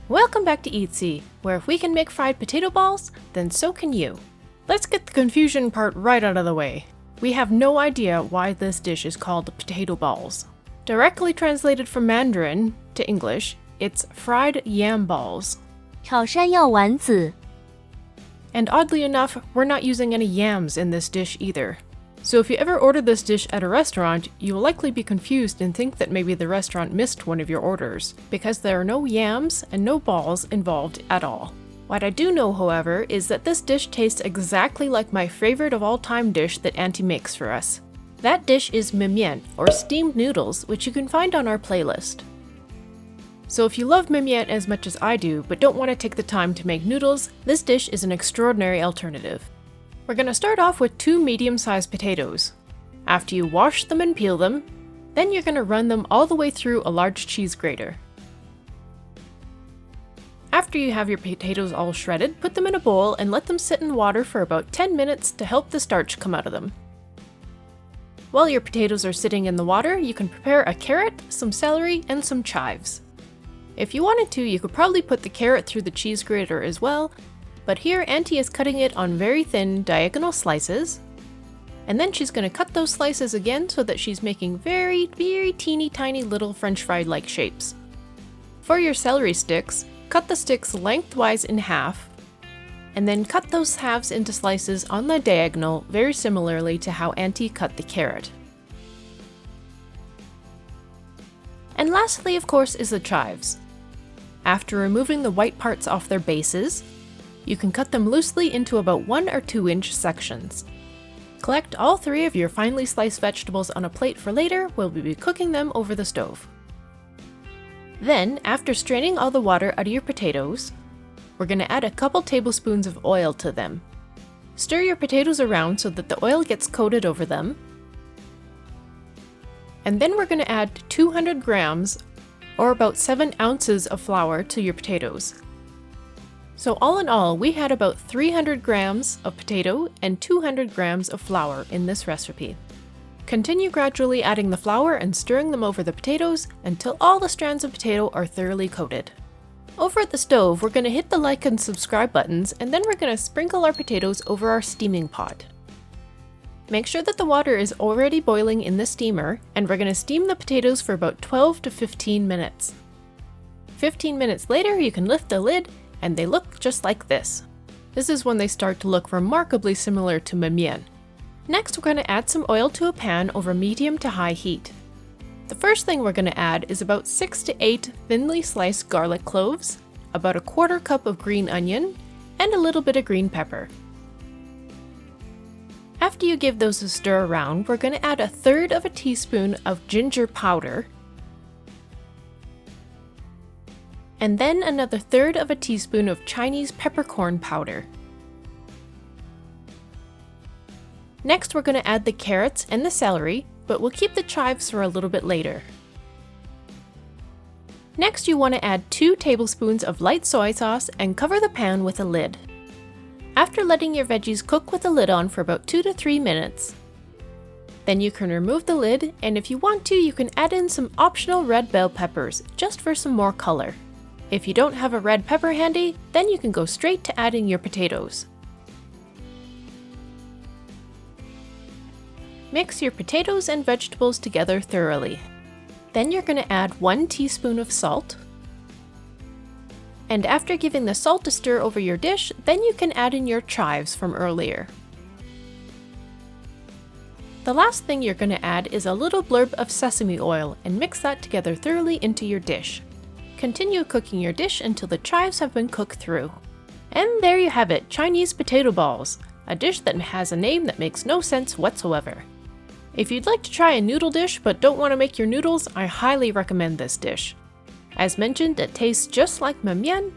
Welcome back to Eatsy, where if we can make fried potato balls, then so can you. Let's get the confusion part right out of the way. We have no idea why this dish is called potato balls. Directly translated from Mandarin to English, it's fried yam balls. 炒山药丸子 And oddly enough, we're not using any yams in this dish either. So if you ever order this dish at a restaurant, you will likely be confused and think that maybe the restaurant missed one of your orders, because there are no yams and no balls involved at all. What I do know, however, is that this dish tastes exactly like my favorite of all time dish that Auntie makes for us. That dish is mian, or steamed noodles, which you can find on our playlist. So if you love mian as much as I do, but don't want to take the time to make noodles, this dish is an extraordinary alternative. We're going to start off with 2 medium-sized potatoes. After you wash them and peel them, then you're going to run them all the way through a large cheese grater. After you have your potatoes all shredded, put them in a bowl and let them sit in water for about 10 minutes to help the starch come out of them. While your potatoes are sitting in the water, you can prepare a carrot, some celery, and some chives. If you wanted to, you could probably put the carrot through the cheese grater as well, but here Auntie is cutting it on very thin diagonal slices, and then she's going to cut those slices again so that she's making very teeny tiny little french fry-like shapes. For your celery sticks, cut the sticks lengthwise in half, and then cut those halves into slices on the diagonal very similarly to how Auntie cut the carrot. And lastly, of course, is the chives. After removing the white parts off their bases, you can cut them loosely into about 1 or 2 inch sections. Collect all 3 of your finely sliced vegetables on a plate for later, where we'll be cooking them over the stove. Then, after straining all the water out of your potatoes, we're going to add a couple tablespoons of oil to them. Stir your potatoes around so that the oil gets coated over them. And then we're going to add 200 grams, or about 7 ounces of flour to your potatoes. So all in all, we had about 300 grams of potato and 200 grams of flour in this recipe. Continue gradually adding the flour and stirring them over the potatoes until all the strands of potato are thoroughly coated. Over at the stove, we're going to hit the like and subscribe buttons, and then we're going to sprinkle our potatoes over our steaming pot. Make sure that the water is already boiling in the steamer, and we're going to steam the potatoes for about 12 to 15 minutes. 15 minutes later, you can lift the lid, and they look just like this. This is when they start to look remarkably similar to mian. Next, we're going to add some oil to a pan over medium to high heat. The first thing we're going to add is about 6 to 8 thinly sliced garlic cloves, about a 1/4 cup of green onion, and a little bit of green pepper. After you give those a stir around, we're going to add 1/3 teaspoon of ginger powder, and then another 1/3 teaspoon of Chinese peppercorn powder. Next, we're going to add the carrots and the celery, but we'll keep the chives for a little bit later. Next, you want to add 2 tablespoons of light soy sauce and cover the pan with a lid. After letting your veggies cook with the lid on for about 2 to 3 minutes, then you can remove the lid, and if you want to, you can add in some optional red bell peppers, just for some more color. If you don't have a red pepper handy, then you can go straight to adding your potatoes. Mix your potatoes and vegetables together thoroughly. Then you're going to add 1 teaspoon of salt. And after giving the salt a stir over your dish, then you can add in your chives from earlier. The last thing you're going to add is a little blurb of sesame oil and mix that together thoroughly into your dish. Continue cooking your dish until the chives have been cooked through. And there you have it, Chinese potato balls, a dish that has a name that makes no sense whatsoever. If you'd like to try a noodle dish but don't want to make your noodles, I highly recommend this dish. As mentioned, it tastes just like mian.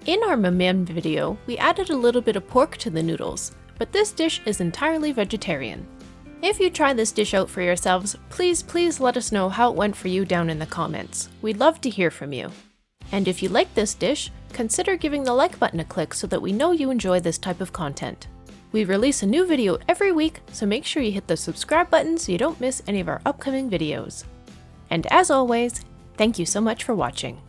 In our mian video, we added a little bit of pork to the noodles, but this dish is entirely vegetarian. If you try this dish out for yourselves, please let us know how it went for you down in the comments. We'd love to hear from you. And if you like this dish, consider giving the like button a click so that we know you enjoy this type of content. We release a new video every week, so make sure you hit the subscribe button so you don't miss any of our upcoming videos. And as always, thank you so much for watching.